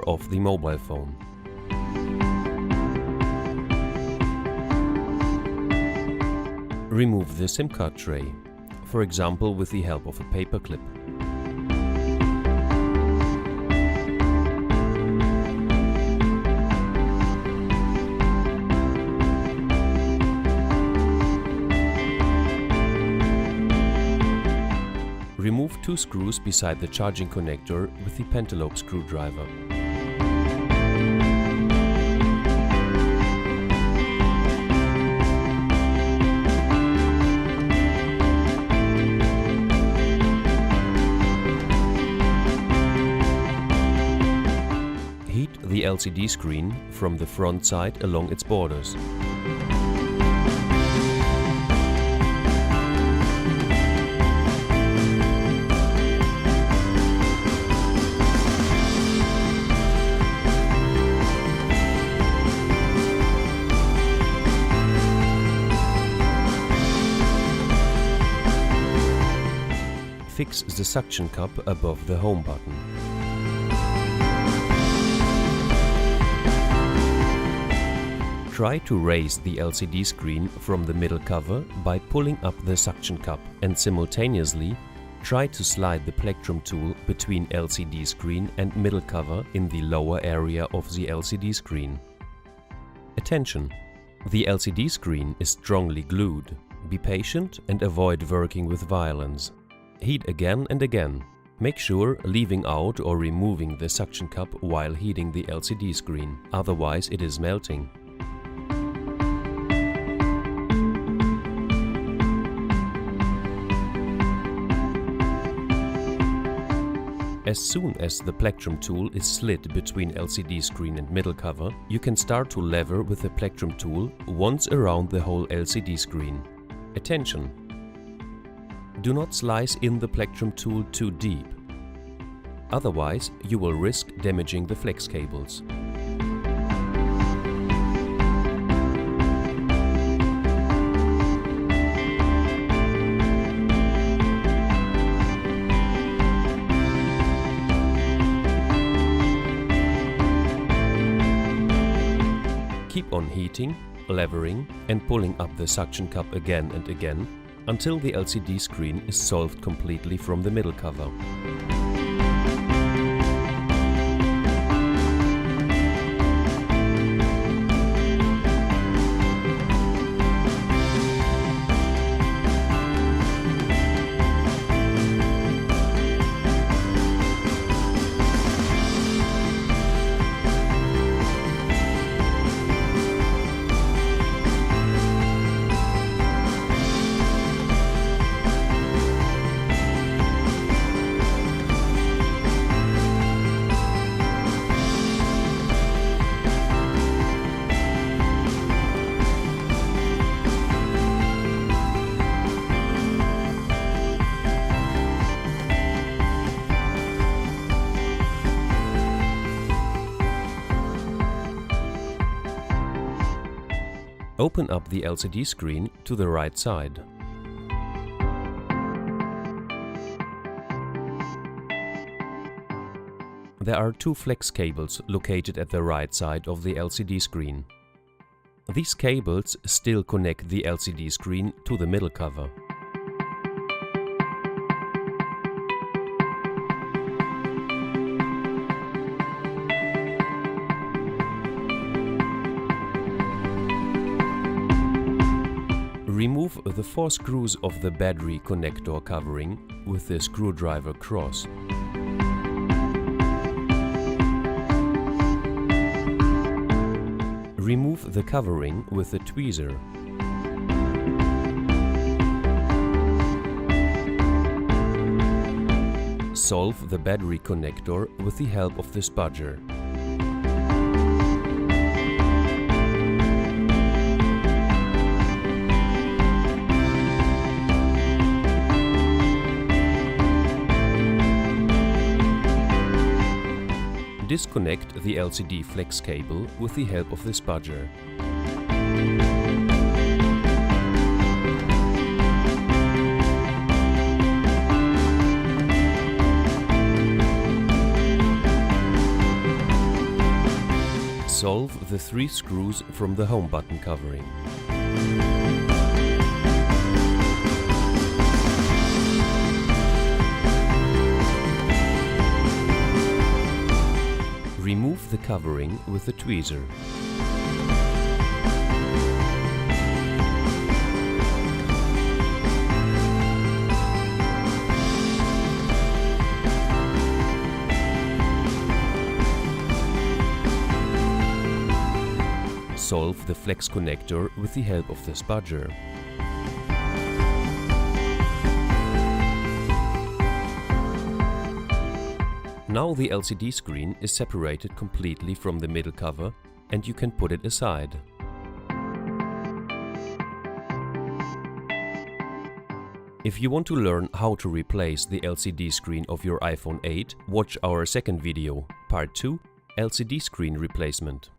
power of the mobile phone. Remove the SIM card tray, for example with the help of a paperclip. Remove two screws beside the charging connector with the pentalobe screwdriver. Heat the LCD screen from the front side along its borders. Fix the suction cup above the home button. Try to raise the LCD screen from the middle cover by pulling up the suction cup, and simultaneously try to slide the plectrum tool between LCD screen and middle cover in the lower area of the LCD screen. Attention! The LCD screen is strongly glued. Be patient and avoid working with violence. Heat again and again. Make sure leaving out or removing the suction cup while heating the LCD screen, otherwise it is melting. As soon as the plectrum tool is slid between LCD screen and middle cover, you can start to lever with the plectrum tool once around the whole LCD screen. Attention! Do not slice in the plectrum tool too deep. Otherwise, you will risk damaging the flex cables. Keep on heating, levering and pulling up the suction cup again and again until the LCD screen is solved completely from the middle cover. Open up the LCD screen to the right side. There are two flex cables located at the right side of the LCD screen. These cables still connect the LCD screen to the middle cover. Remove the 4 screws of the battery connector covering with the screwdriver cross. Remove the covering with the tweezer. Solve the battery connector with the help of the spudger. Disconnect the LCD flex cable with the help of the spudger. the 3 screws from the home button covering. Remove the covering with the tweezer. Solve the flex connector with the help of the spudger. Now the LCD screen is separated completely from the middle cover and you can put it aside. If you want to learn how to replace the LCD screen of your iPhone 8, watch our second video, Part 2, LCD screen replacement.